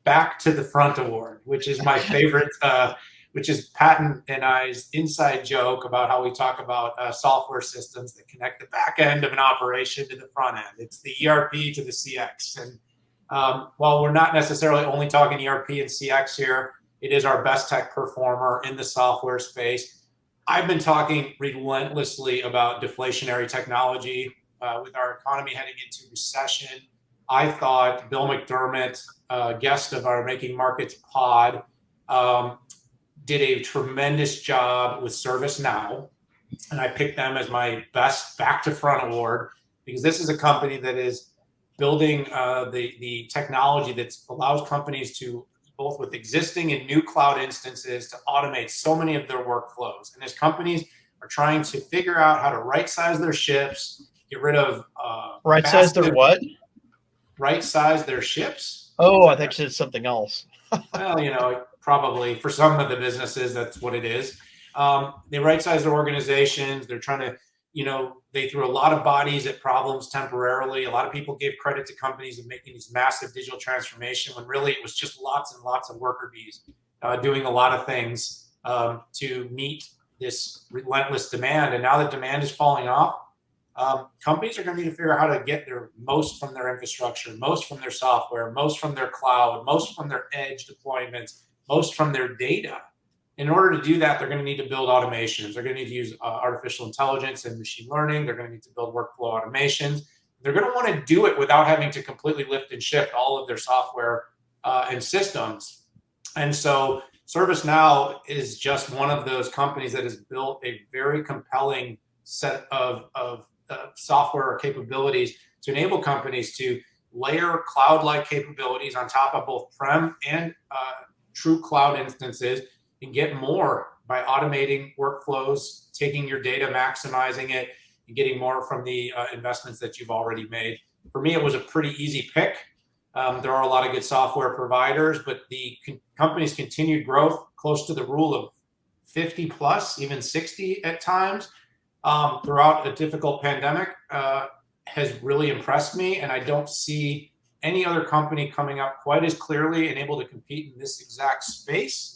Back to the Front Award, which is my favorite, which is Patton and I's inside joke about how we talk about software systems that connect the back end of an operation to the front end. It's the ERP to the CX. And while we're not necessarily only talking ERP and CX here, it is our best tech performer in the software space. I've been talking relentlessly about deflationary technology with our economy heading into recession. I thought Bill McDermott, guest of our Making Markets pod, did a tremendous job with ServiceNow. And I picked them as my best back to front award because this is a company that is building the technology that allows companies to, both with existing and new cloud instances, to automate so many of their workflows. And as companies are trying to figure out how to right-size their ships, get rid of right-size their what? Right-size their ships. Oh, I think it's something else. Well, probably for some of the businesses, that's what it is. They right-size their organizations. They're trying to, they threw a lot of bodies at problems temporarily. A lot of people gave credit to companies of making these massive digital transformation when really it was just lots and lots of worker bees doing a lot of things to meet this relentless demand. And now that demand is falling off, companies are going to need to figure out how to get their most from their infrastructure, most from their software, most from their cloud, most from their edge deployments, most from their data. In order to do that, they're going to need to build automations. They're going to need to use artificial intelligence and machine learning. They're going to need to build workflow automations. They're going to want to do it without having to completely lift and shift all of their software and systems. And so ServiceNow is just one of those companies that has built a very compelling set of software capabilities to enable companies to layer cloud-like capabilities on top of both prem and true cloud instances and get more by automating workflows, taking your data, maximizing it, and getting more from the investments that you've already made. For me, it was a pretty easy pick. There are a lot of good software providers, but the company's continued growth close to the rule of 50 plus, even 60 at times, throughout a difficult pandemic has really impressed me. And I don't see any other company coming up quite as clearly and able to compete in this exact space.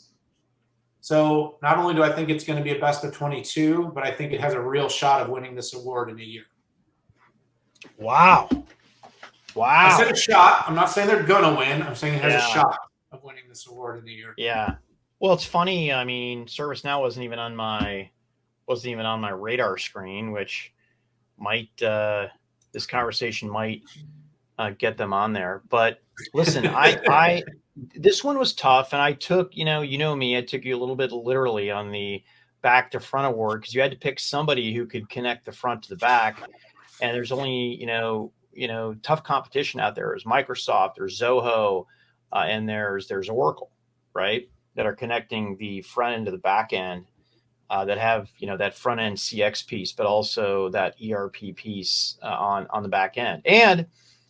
So not only do I think it's going to be a best of 22, but I think it has a real shot of winning this award in a year. Wow. I said a shot. I'm not saying they're going to win. I'm saying it has a shot of winning this award in a year. Yeah. Well, it's funny. I mean, ServiceNow wasn't even on my radar screen, which might, this conversation might get them on there. But listen, this one was tough, and I took, you know me, I took you a little bit literally on the back to front award because you had to pick somebody who could connect the front to the back. And there's only, tough competition out there. There's Microsoft, there's Zoho, and there's Oracle, right? That are connecting the front end to the back end, that have, that front end CX piece, but also that ERP piece on the back end. And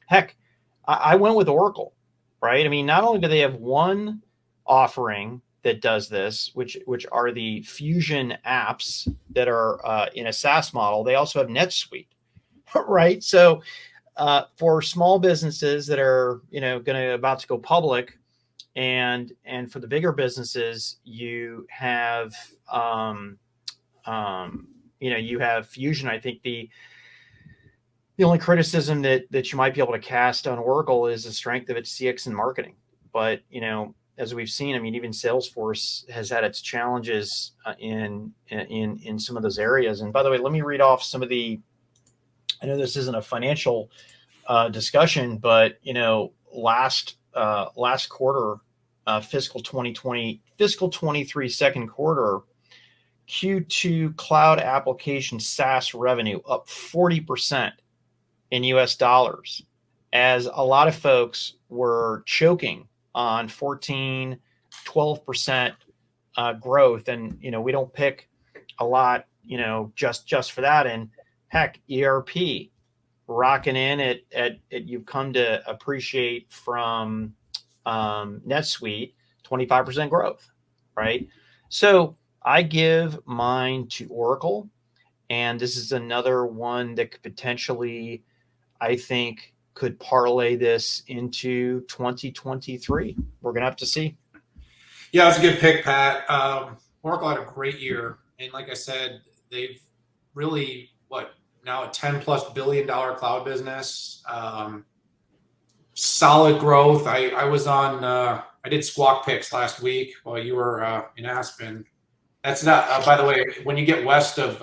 heck, I went with Oracle. Right. I mean, not only do they have one offering that does this, which are the Fusion apps that are in a SaaS model, they also have NetSuite. Right. So for small businesses that are, about to go public, and for the bigger businesses, you have, you have Fusion. I think the only criticism that you might be able to cast on Oracle is the strength of its CX and marketing. But, as we've seen, I mean, even Salesforce has had its challenges in some of those areas. And by the way, let me read off some of I know this isn't a financial discussion, but, last quarter, fiscal 2020, fiscal 23 second quarter, Q2 cloud application SaaS revenue up 40%. In US dollars, as a lot of folks were choking on 14, 12% growth. And, we don't pick a lot, just for that. And heck, ERP rocking in at you've come to appreciate from NetSuite, 25% growth, right? So I give mine to Oracle. And this is another one that could potentially, I think, could parlay this into 2023. We're going to have to see. Yeah, that's a good pick, Pat. Oracle had a great year. And like I said, they've really, now a $10+ billion cloud business. Solid growth. I was on, I did Squawk Picks last week while you were in Aspen. That's not, by the way, when you get west of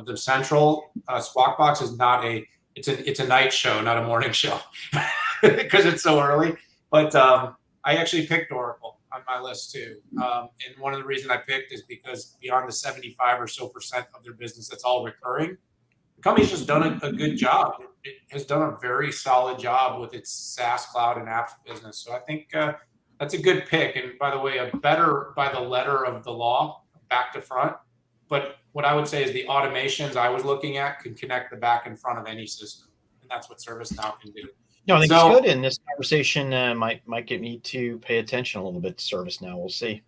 the central, Squawk Box is not it's a night show, not a morning show because it's so early. But I actually picked Oracle on my list too. And one of the reasons I picked is because beyond the 75% or so of their business, that's all recurring. The company's just done a good job. It has done a very solid job with its SaaS cloud and apps business. So I think that's a good pick. And by the way, a better by the letter of the law, back to front. But what I would say is the automations I was looking at can connect the back and front of any system. And that's what ServiceNow can do. No, I think it's good. And this conversation might get me to pay attention a little bit to ServiceNow. We'll see.